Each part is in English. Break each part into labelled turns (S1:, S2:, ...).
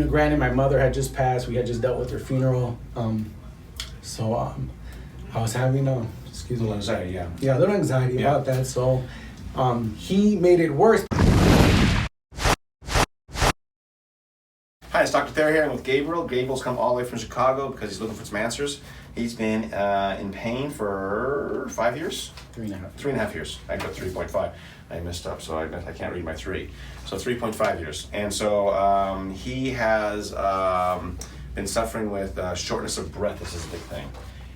S1: Granted, my mother had just passed. We had just dealt with her funeral. So I was having excuse me.
S2: A little anxiety, yeah.
S1: Yeah, a little anxiety about that. So he made it worse.
S2: Hi, it's Dr. Thayer here. I'm with Gabriel. Gabriel's come all the way from Chicago because he's looking for some answers. He's been in pain for 5 years?
S1: 3.5.
S2: 3.5 years. I got 3.5. I messed up, so I can't read my 3. So 3.5 years. And so he has been suffering with shortness of breath. This is a big thing.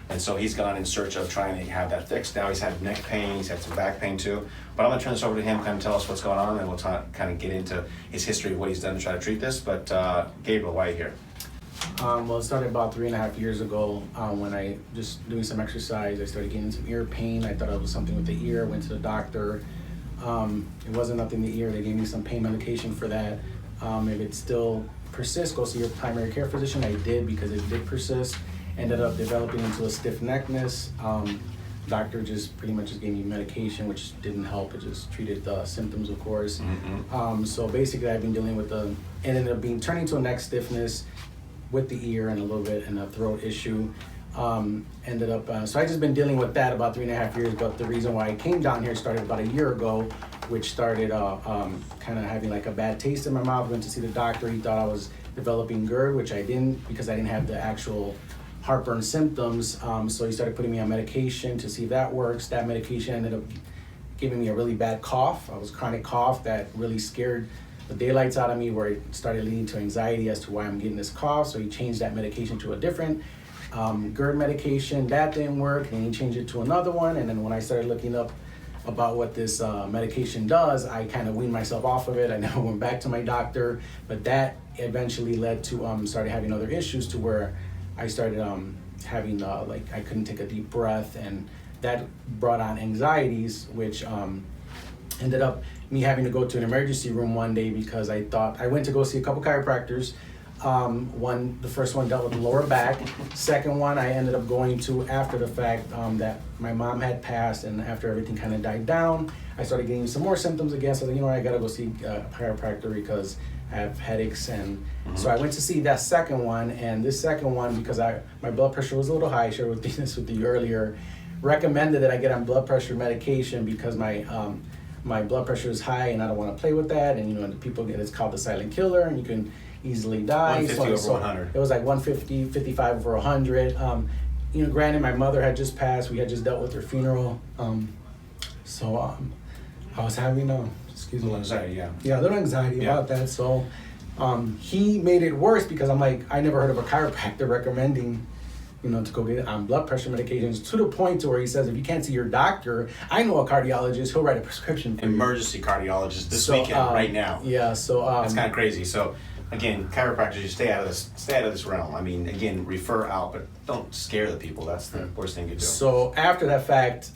S2: And so he's gone in search of trying to have that fixed. Now he's had neck pain, he's had some back pain too. But I'm gonna turn this over to him, kind of tell us what's going on, and we'll kind of get into his history of what he's done to try to treat this. But Gabriel, why are you here?
S1: Well, it started about 3.5 years ago when I just doing some exercise. I started getting some ear pain. I thought it was something with the ear. Went to the doctor. It wasn't nothing in the ear. They gave me some pain medication for that. If it still persists, go see your primary care physician. I did because it did persist. Ended up developing into a stiff neckness. Doctor just pretty much just gave me medication, which didn't help. It just treated the symptoms, of course. So basically, I've been dealing with ended up turning to a neck stiffness with the ear and a little bit and a throat issue. Ended up, so I just been dealing with that about 3.5 years. But the reason why I came down here started about a year ago, which started kind of having like a bad taste in my mouth. Went to see the doctor. He thought I was developing GERD, which I didn't because I didn't have the actual heartburn symptoms. So he started putting me on medication to see if that works. That medication ended up giving me a really bad cough. I was chronic cough that really scared the daylights out of me, where it started leading to anxiety as to why I'm getting this cough. So he changed that medication to a different GERD medication. That didn't work, and he changed it to another one. And then when I started looking up about what this medication does, I kind of weaned myself off of it. I never went back to my doctor, but that eventually led to started having other issues to where I started having like I couldn't take a deep breath, and that brought on anxieties, which ended up me having to go to an emergency room one day because I went to go see a couple chiropractors. The first one dealt with the lower back. Second one I ended up going to after the fact that my mom had passed, and after everything kind of died down, I started getting some more symptoms again. So I gotta go see a chiropractor because I have headaches, and so I went to see that second one. And this second one, because my blood pressure was a little high, I shared this with you earlier, recommended that I get on blood pressure medication because my blood pressure is high and I don't want to play with that. And the people get it's called the silent killer, and you can easily die.
S2: 150 over 100.
S1: It was like 150, 55 over 100. Granted, my mother had just passed. We had just dealt with her funeral. So I was having excuse me.
S2: A little anxiety, yeah.
S1: Yeah, a little anxiety about that. So he made it worse because I'm like, I never heard of a chiropractor recommending, to go get on blood pressure medications, to the point to where he says, if you can't see your doctor, I know a cardiologist, he'll write a prescription for
S2: Emergency cardiologist this weekend, right now.
S1: Yeah, so
S2: that's kind of crazy. So again, chiropractors, you stay out of this realm. I mean, again, refer out, but don't scare the people. That's the worst thing you do.
S1: So after that fact,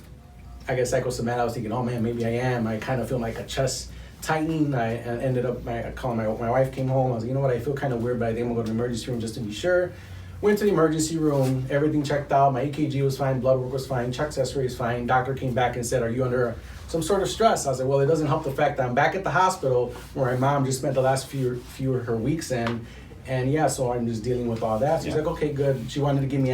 S1: I guess psychosomatic, I was thinking, oh man, maybe I am. I kind of feel like a chest tightening. I ended up calling my wife, came home. I was like, you know what, I feel kind of weird, but I think I'm going to go to the emergency room just to be sure. Went to the emergency room, everything checked out. My EKG was fine, blood work was fine, Chuck's x-ray is fine. Doctor came back and said, are you under some sort of stress? I was like, well, it doesn't help the fact that I'm back at the hospital where my mom just spent the last few of her weeks in. And yeah, so I'm just dealing with all that. So she's like, okay, good. She wanted to give me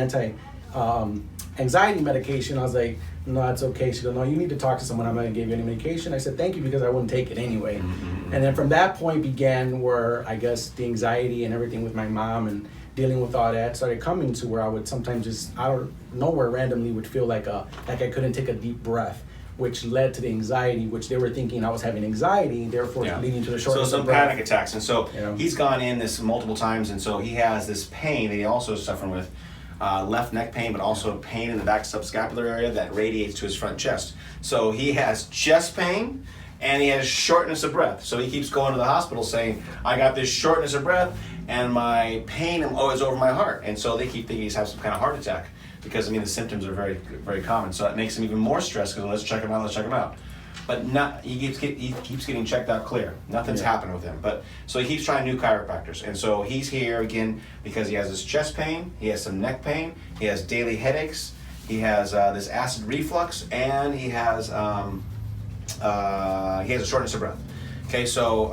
S1: anxiety medication. I was like, no, that's okay. She goes, no, you need to talk to someone. I'm not going to give you any medication. I said, thank you, because I wouldn't take it anyway. And then from that point began where I guess the anxiety and everything with my mom and dealing with all that started coming to where I would sometimes just out of nowhere randomly would feel like I couldn't take a deep breath, which led to the anxiety, which they were thinking I was having anxiety, therefore leading to the shortness of breath.
S2: So some panic attacks. And so he's gone in this multiple times, and so he has this pain that he also is suffering with, left neck pain, but also pain in the back subscapular area that radiates to his front chest. So he has chest pain, and he has shortness of breath. So he keeps going to the hospital saying, I got this shortness of breath, and my pain is over my heart. And so they keep thinking he's having some kind of heart attack, because the symptoms are very, very common. So that makes him even more stressed, because let's check him out. But he keeps getting checked out clear. Nothing's happened with him. But so he keeps trying new chiropractors. And so he's here again because he has this chest pain, he has some neck pain, he has daily headaches, he has this acid reflux, and he has a shortness of breath. Okay, so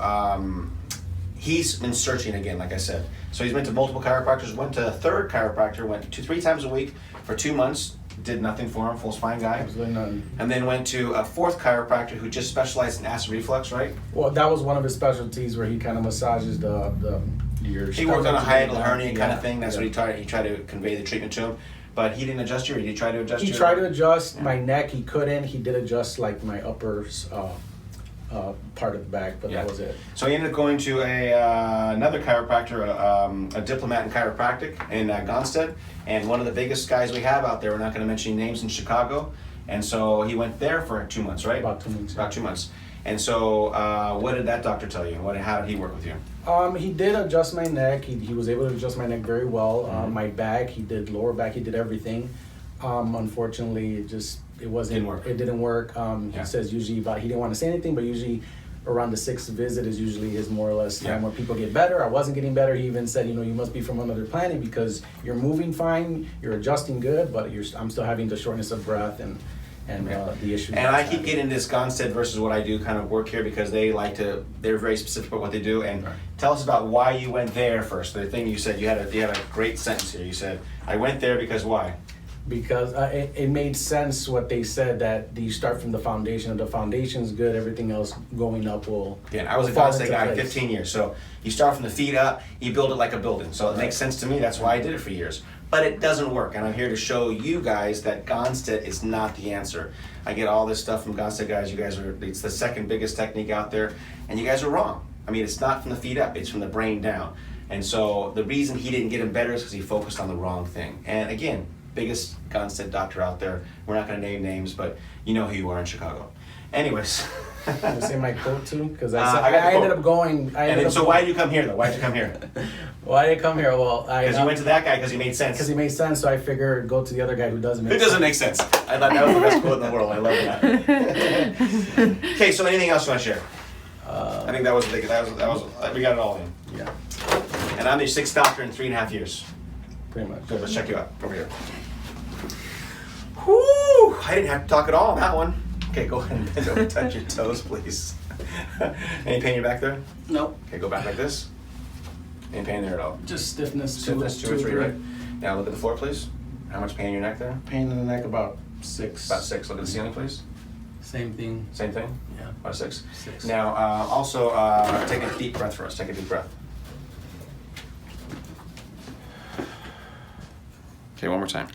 S2: he's been searching again, like I said. So he's been to multiple chiropractors, went to a third chiropractor, went 2-3 times a week for 2 months, did nothing for him, full spine guy.
S1: Absolutely nothing.
S2: And then went to a fourth chiropractor who just specialized in acid reflux, right?
S1: Well, that was one of his specialties where he kind of massages your.
S2: He worked on a hiatal hernia kind of thing. That's what he tried to convey the treatment to him. But he didn't adjust you, or did he try to adjust you?
S1: He tried to adjust my neck. He couldn't. He did adjust like my upper part of the back, but that was it.
S2: So he ended up going to another chiropractor, a diplomat in chiropractic in Gonstead, and one of the biggest guys we have out there. We're not going to mention any names, in Chicago. And so he went there for 2 months, right?
S1: About 2 months.
S2: About 2 months. And so, what did that doctor tell you? How did he work with you?
S1: He did adjust my neck. He was able to adjust my neck very well. My back, he did lower back. He did everything. Unfortunately, it wasn't.
S2: Didn't work.
S1: It didn't work. He says usually he didn't want to say anything, but usually around the 6th visit is usually his more or less time when people get better. I wasn't getting better. He even said, you must be from another planet because you're moving fine, you're adjusting good, but I'm still having the shortness of breath and the issues.
S2: And I keep getting this Gonstead versus what I do kind of work here because they're very specific about what they do. And tell us about why you went there first. The thing you said, you had a great sentence here. You said, I went there because why?
S1: Because it made sense what they said, that you start from the foundation. If the foundation's good, everything else going up will.
S2: Yeah, I was a Gonstead guy 15 years. So you start from the feet up, you build it like a building. So it makes sense to me. That's why I did it for years. But it doesn't work, and I'm here to show you guys that Gonstead is not the answer. I get all this stuff from Gonstead guys. You guys it's the second biggest technique out there, and you guys are wrong. I mean, it's not from the feet up, it's from the brain down. And so the reason he didn't get him better is because he focused on the wrong thing. And again, biggest Gonstead doctor out there. We're not going to name names, but you know who you are in Chicago. Anyways.
S1: Can you say my quote too? Because I ended up going.
S2: So why did you come here though? Why did you come here?
S1: Why did I come here? Well,
S2: because you went to that guy because he made sense.
S1: Because he made sense, so I figured go to the other guy who doesn't make sense.
S2: Who doesn't make sense? I thought that was the best quote in the world. I love that. Okay, so anything else you want to share? I think that was we got it all in.
S1: Yeah.
S2: And I'm your 6th doctor in 3.5 years.
S1: Pretty much.
S2: Good, let's check you out. Over here. Whoo! I didn't have to talk at all on that one. Okay, go ahead and bend over, touch your toes, please. Any pain in your back there?
S1: Nope.
S2: Okay, go back like this. Any pain there at all?
S1: Just stiffness.
S2: Stiffness, 2 or 3, right? Now look at the floor, please. How much pain in your neck there?
S1: Pain in the neck about 6.
S2: About 6. Look at the ceiling, please.
S1: Same thing.
S2: Same thing?
S1: Yeah.
S2: About 6.
S1: 6.
S2: Now, also, take a deep breath for us. Take a deep breath. Okay, one more time.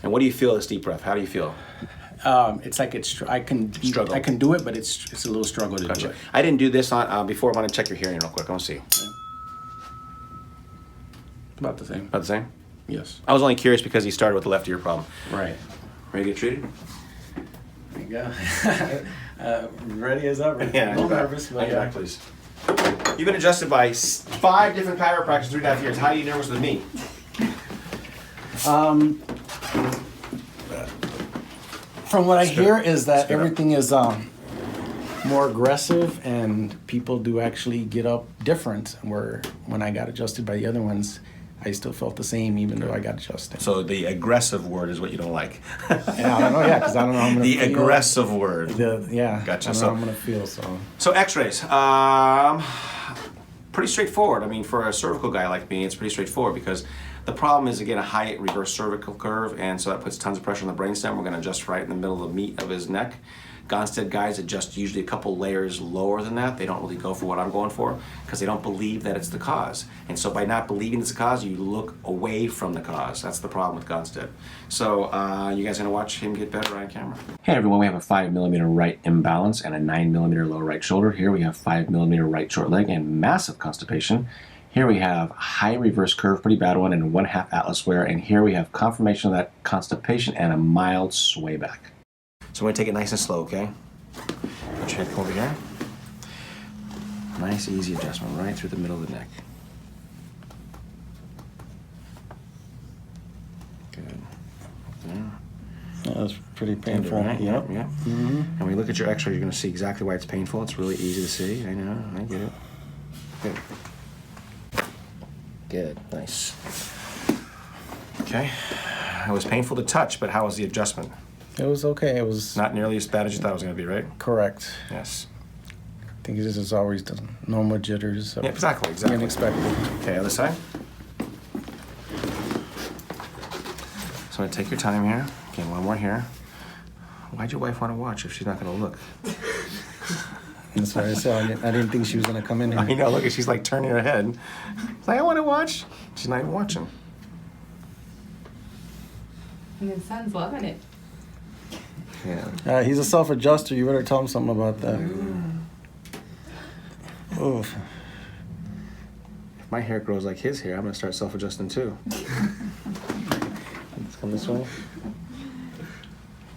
S2: And what do you feel this deep breath? How do you feel?
S1: It's like I can do it, but it's a little struggle to do it.
S2: I didn't do this on before. I want to check your hearing real quick. I want to see.
S1: Okay. About the same.
S2: About the same?
S1: Yes.
S2: I was only curious because he started with the left ear problem.
S1: Right.
S2: Ready to get treated?
S1: There you go. Ready as ever.
S2: Yeah.
S1: A little nervous, but
S2: yeah. Please. You've been adjusted by 5 different chiropractors in 3.5 years. How are you nervous with me?
S1: From what I hear is that everything is more aggressive and people do actually get up different. Where when I got adjusted by the other ones, I still felt the same even though I got adjusted.
S2: So the aggressive word is what you don't like.
S1: Yeah, I don't know. Yeah, because I don't know how I'm gonna
S2: feel. The
S1: feel.
S2: aggressive word.
S1: Yeah.
S2: Gotcha.
S1: I don't know how I'm gonna feel.
S2: So X-rays. Pretty straightforward. I mean, for a cervical guy like me, it's pretty straightforward because the problem is, again, a high reverse cervical curve, and so that puts tons of pressure on the brainstem. We're going to adjust right in the middle of the meat of his neck. Gonstead guys adjust usually a couple layers lower than that. They don't really go for what I'm going for because they don't believe that it's the cause. And so by not believing it's the cause, you look away from the cause. That's the problem with Gonstead. So you guys are going to watch him get better on camera. Hey everyone, we have a 5mm right imbalance and a 9mm lower right shoulder. Here we have 5mm right short leg and massive constipation. Here we have high reverse curve, pretty bad one, and 1/2 atlas wear. And here we have confirmation of that constipation and a mild sway back. So we're going to take it nice and slow, okay? Put your head over here. Nice, easy adjustment right through the middle of the neck. Good. Yeah.
S1: Yeah, that's pretty painful.
S2: Right?
S1: Yep.
S2: Yeah.
S1: Mm-hmm.
S2: And when you look at your x-ray, you're going to see exactly why it's painful. It's really easy to see. I know. I get it. Good. Good. Nice. Okay. It was painful to touch, but how was the adjustment?
S1: It was okay. It was
S2: Not nearly as bad as you thought it was going to be, right?
S1: correct.
S2: Yes.
S1: think this is always the normal jitters. So
S2: Yeah, exactly.
S1: unexpected.
S2: Okay, other side. So I'm gonna take your time here. Okay, one more here. Why'd your wife want to watch if she's not gonna look?
S1: That's what I said. I didn't think she was gonna come in here.
S2: I know, look, she's like turning her head. It's like, I want to watch. She's not even watching.
S3: And his son's loving it.
S2: Yeah.
S1: He's a self-adjuster. You better tell him something about that. Oof.
S2: If my hair grows like his hair, I'm gonna start self-adjusting too. Let's come this way.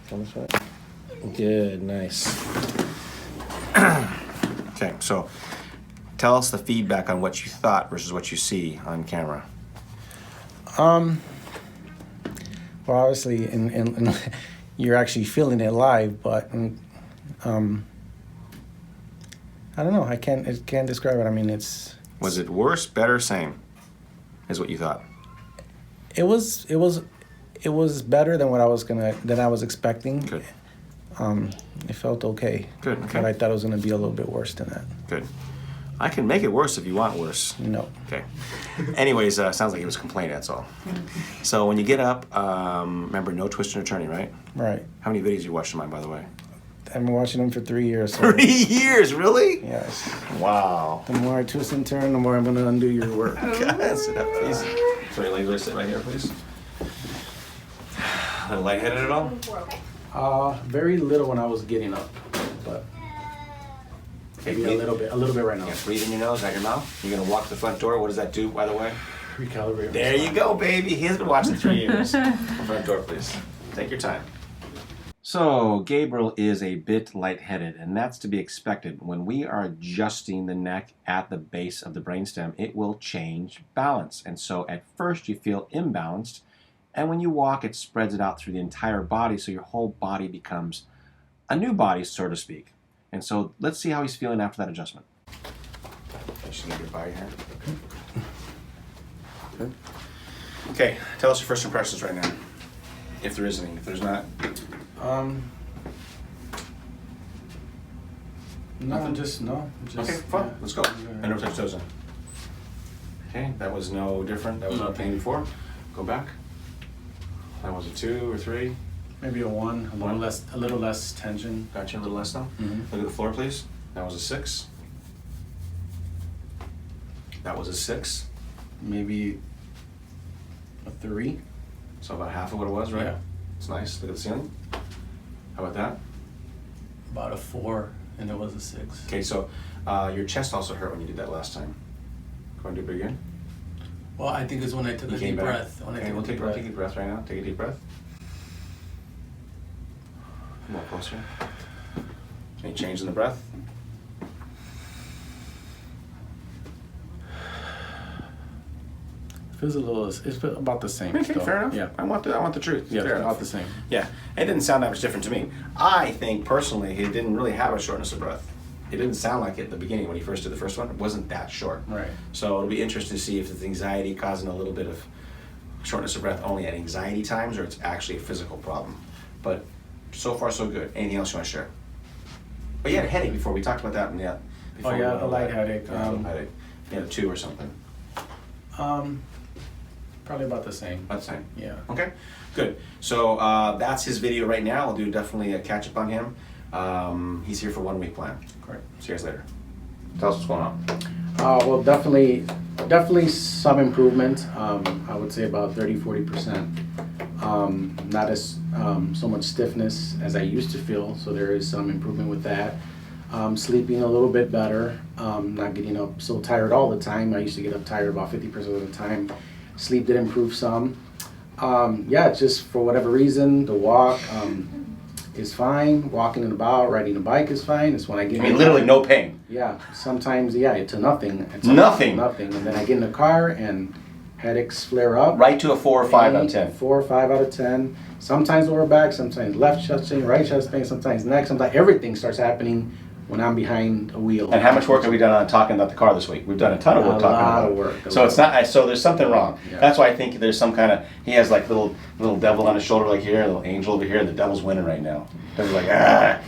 S2: Come this way. Good, nice. Okay, so tell us the feedback on what you thought versus what you see on camera.
S1: Well, obviously, in you're actually feeling it live, but I don't know. I can't describe it. I mean,
S2: Was it worse, better, same? Is what you thought?
S1: it was better than what I was expecting.
S2: Good.
S1: It felt okay.
S2: Good.
S1: But I
S2: Okay.
S1: thought it was gonna be a little bit worse than that.
S2: Good. I can make it worse if you want worse.
S1: No.
S2: Okay. Anyways, sounds like he was complaining. That's all. So when you get up, remember no twisting or turning, right?
S1: Right.
S2: How many videos you watched of mine, by the way?
S1: I've been watching them for 3 years. So
S2: 3 years, really?
S1: yes.
S2: Wow.
S1: The more I twist and turn, the more I'm gonna undo your work.
S2: God, sit up, please. So your legs sit right here, please. A little lightheaded at all?
S1: Very little when I was getting up, but maybe a little bit right now.
S2: Yeah, breathe in your nose, out your mouth. You're gonna walk to the front door. What does that do, by the way?
S1: Recalibrate.
S2: There you go, baby. He has been watching 3 years. Front door, please. Take your time. So, Gabriel is a bit lightheaded, and that's to be expected. When we are adjusting the neck at the base of the brainstem, it will change balance. And so, at first, you feel imbalanced, and when you walk, it spreads it out through the entire body, so your whole body becomes a new body, so to speak. And so, let's see how he's feeling after that adjustment. I should get your body here. Good. Okay, tell us your first impressions right now. If there is any. If there's not,
S1: No, just
S2: okay, fine. Let's go. I never touched toes in. Okay, that was no different. That was not pain before. Go back. That was a 2 or 3.
S1: Maybe a 1,
S2: One.
S1: a little less tension.
S2: Gotcha, a little less now.
S1: Mhm.
S2: Look at the floor, please. That was a 6. That was a 6.
S1: Maybe a 3.
S2: So about half of what it was, right?
S1: Yeah.
S2: It's nice. Look at the ceiling. How about that?
S1: About a 4, and it was a 6.
S2: Okay, so your chest also hurt when you did that last time. Go and do it again.
S1: Well, I think it's when I took a
S2: You came
S1: deep
S2: back.
S1: breath. When I
S2: Okay,
S1: took
S2: we'll
S1: a
S2: take
S1: deep breath.
S2: a deep breath right now. Take a deep breath. More closer. Any change in the breath?
S1: Feels a little. It's about the same.
S2: Okay,
S1: still.
S2: fair enough.
S1: Yeah.
S2: I want the truth.
S1: Yeah,
S2: Fair
S1: it's
S2: enough.
S1: about the same.
S2: Yeah, it didn't sound that much different to me. I think personally he didn't really have a shortness of breath. It didn't sound like it at the beginning when he first did the first one. It wasn't that short.
S1: Right.
S2: So it'll be interesting to see if it's anxiety causing a little bit of shortness of breath only at anxiety times or it's actually a physical problem. But so far so good. Anything else you want to share? But you had a headache before. We talked about that in the before we
S1: yeah,
S2: went
S1: a
S2: over
S1: light
S2: that.
S1: headache.
S2: Yeah, a little headache. You had a 2 or something.
S1: Probably about the same.
S2: About the same.
S1: Yeah.
S2: Okay, good. So that's his video right now. I'll do definitely a catch up on him. He's here for 1 week plan.
S1: Correct.
S2: See you guys later. Tell us what's going on.
S1: Well, definitely some improvement. I would say about 30-40%. Not as so much stiffness as I used to feel, so there is some improvement with that. Sleeping a little bit better. Not getting up so tired all the time. I used to get up tired about 50% of the time. Sleep did improve some. Yeah, just for whatever reason, the walk is fine. Walking about, riding a bike is fine. It's when I get
S2: I mean, literally no pain.
S1: Yeah, sometimes, to nothing.
S2: Nothing?
S1: Nothing. And then I get in the car and headaches flare up.
S2: Right to a 4 or 5 out of 10.
S1: 4 or 5 out of 10. Sometimes lower back, sometimes left chest pain, right chest pain, sometimes neck, sometimes everything starts happening when I'm behind a wheel.
S2: And how much work have we done on talking about the car this week? We've done a ton of work
S1: A
S2: talking
S1: lot
S2: about
S1: of
S2: it.
S1: work, a
S2: So
S1: lot.
S2: it's not. So there's something wrong.
S1: Yeah.
S2: That's why I think there's some kind of. He has like little devil on his shoulder like here, a little angel over here. The devil's winning right now. Devil's like,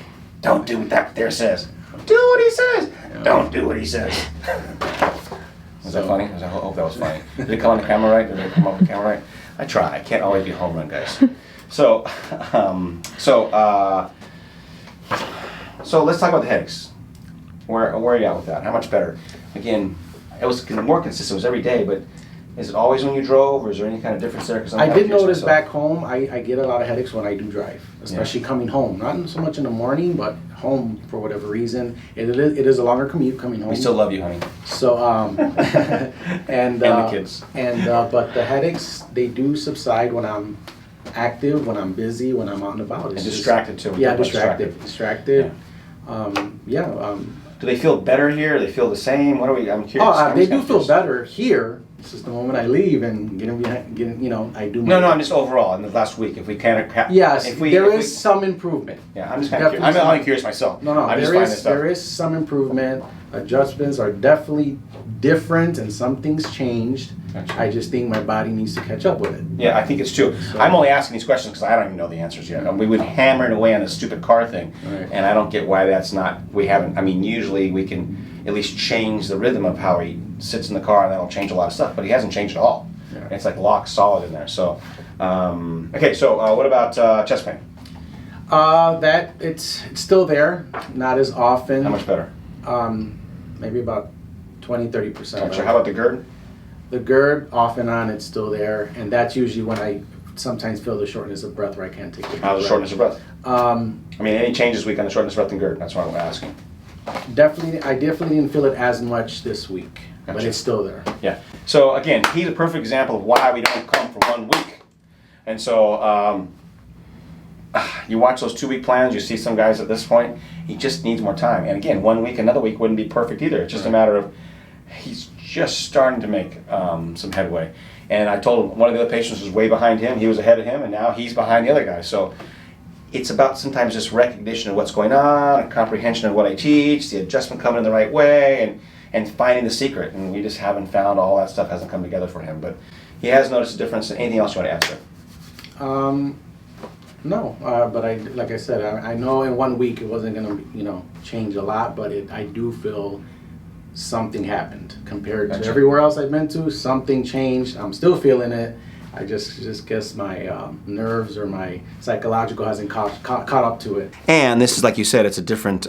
S2: don't do what that there says. Do what he says. Don't do what he says. Was that funny? I hope that was funny. Did it come on the camera right? Did it come off the camera right? I try. I can't always be home run, guys. So let's talk about the headaches. Where are you at with that? How much better? Again, it was more consistent. It was every day, but is it always when you drove, or is there any kind of difference there? Because
S1: I did notice back home, I get a lot of headaches when I do drive, especially coming home. Not so much in the morning, but home for whatever reason. It is a longer commute coming home.
S2: We still love you, honey.
S1: So and
S2: the kids.
S1: But the headaches, they do subside when I'm active, when I'm busy, when I'm out and about.
S2: It's distracted too.
S1: Yeah, distracted.
S2: Do they feel better here? Do they feel the same? What are we? I'm curious.
S1: They do feel better here. It's just the moment I leave and I do.
S2: No, I'm just overall in the last week. If we can,
S1: yes, there is some improvement.
S2: Yeah, I'm just kind of curious. I'm only curious myself.
S1: No, there is some improvement. Adjustments are definitely different, and something's changed. Gotcha. I just think my body needs to catch up with it.
S2: Yeah, I think it's true. So, I'm only asking these questions because I don't even know the answers yet. We would hammer it away on this stupid car thing, and I don't get why that's not. We haven't. I mean, usually we can at least change the rhythm of how he sits in the car, and that'll change a lot of stuff. But he hasn't changed at all. Yeah. It's like lock solid in there. So, okay. So, what about chest pain?
S1: That it's still there, not as often.
S2: How much better?
S1: Maybe about 20-30%.
S2: How about the GERD?
S1: The GERD, off and on, it's still there, and that's usually when I sometimes feel the shortness of breath, where I can't take the breath.
S2: How's the shortness of breath? I mean, any changes week on the shortness of breath and GERD? That's what I'm asking.
S1: I definitely didn't feel it as much this week, but it's still there.
S2: Yeah. So again, he's a perfect example of why we don't come for 1 week. And so you watch those 2-week plans, you see some guys at this point, he just needs more time. And again, 1 week, another week wouldn't be perfect either. It's just a matter of he's just starting to make some headway. And I told him one of the other patients was way behind him, he was ahead of him, and now he's behind the other guy. So it's about sometimes just recognition of what's going on, a comprehension of what I teach, the adjustment coming in the right way, and finding the secret. And we just haven't found, all that stuff hasn't come together for him. But he has noticed a difference. Anything else you want to add, sir?
S1: No, but like I said, I know in 1 week it wasn't gonna, change a lot, but I do feel something happened compared to everywhere else I've been to. Something changed. I'm still feeling it. I just guess my nerves or my psychological hasn't caught up to it.
S2: And this is, like you said, it's a different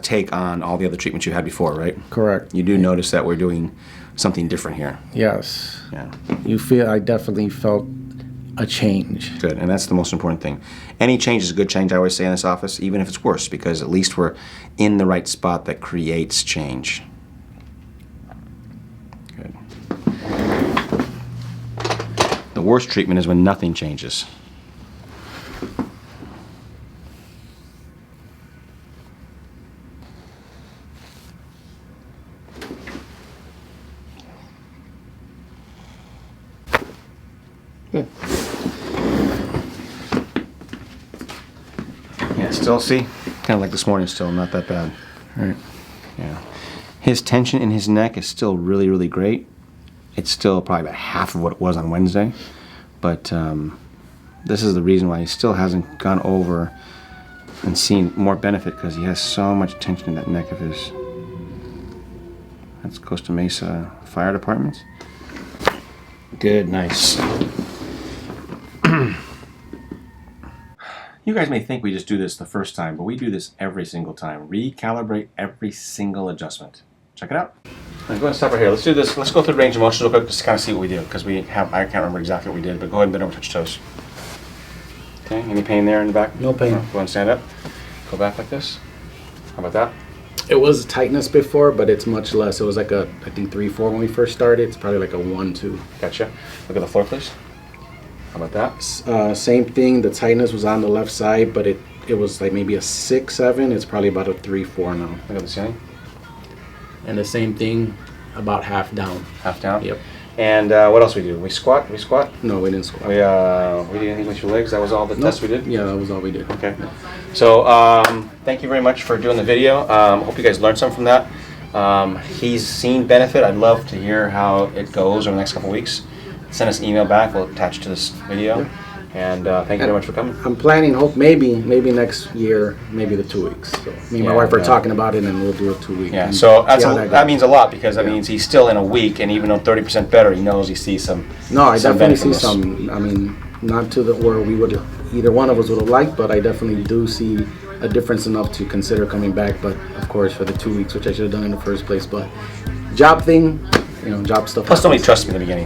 S2: take on all the other treatments you had before, right?
S1: Correct.
S2: You do notice that we're doing something different here.
S1: Yes.
S2: Yeah.
S1: I definitely felt a change.
S2: Good, and that's the most important thing. Any change is a good change, I always say in this office, even if it's worse, because at least we're in the right spot that creates change. Good. The worst treatment is when nothing changes. Good. Yeah, still, see? Kind of like this morning, still not that bad. All right. Yeah. His tension in his neck is still really, really great. It's still probably about half of what it was on Wednesday. But this is the reason why he still hasn't gone over and seen more benefit, because he has so much tension in that neck of his. That's Costa Mesa Fire Department. Good, nice. You guys may think we just do this the first time, but we do this every single time. Recalibrate every single adjustment. Check it out. I'm going to stop right here. Let's do this. Let's go through the range of motion real quick just to kind of see what we do, because I can't remember exactly what we did, but go ahead and bend over, touch toes. Okay, any pain there in the back?
S1: No pain.
S2: Go ahead and stand up. Go back like this. How about that?
S1: It was tightness before, but it's much less. It was like I think 3-4 when we first started. It's probably like a 1-2.
S2: Gotcha. Look at the floor, please. How about that?
S1: Same thing. The tightness was on the left side, but it was like maybe a 6-7. It's probably about a 3-4 now.
S2: Look at the ceiling.
S1: And the same thing, about half down.
S2: Half down?
S1: Yep.
S2: And what else we do? We squat? We squat?
S1: No, we didn't squat.
S2: We did anything with your legs? That was all the tests we did?
S1: Yeah, that was all we did.
S2: Okay. So thank you very much for doing the video. Hope you guys learned something from that. He's seen benefit. I'd love to hear how it goes over the next couple weeks. Send us an email back. We'll attach to this video. And thank you very much for coming.
S1: I'm planning, hope maybe next year, maybe the 2 weeks. So me and my wife are talking about it, and we'll do a 2 week.
S2: Yeah, so that
S1: goes.
S2: means a lot, because that means he's still in a week, and even though 30% better, he knows he sees some.
S1: No, I
S2: some
S1: definitely
S2: benefit
S1: see
S2: from this.
S1: some. I mean, not to the where we would either one of us would have liked, but I definitely do see a difference enough to consider coming back. But of course, for the 2 weeks, which I should have done in the first place. But job thing, job stuff.
S2: Plus, nobody trusts me in the beginning.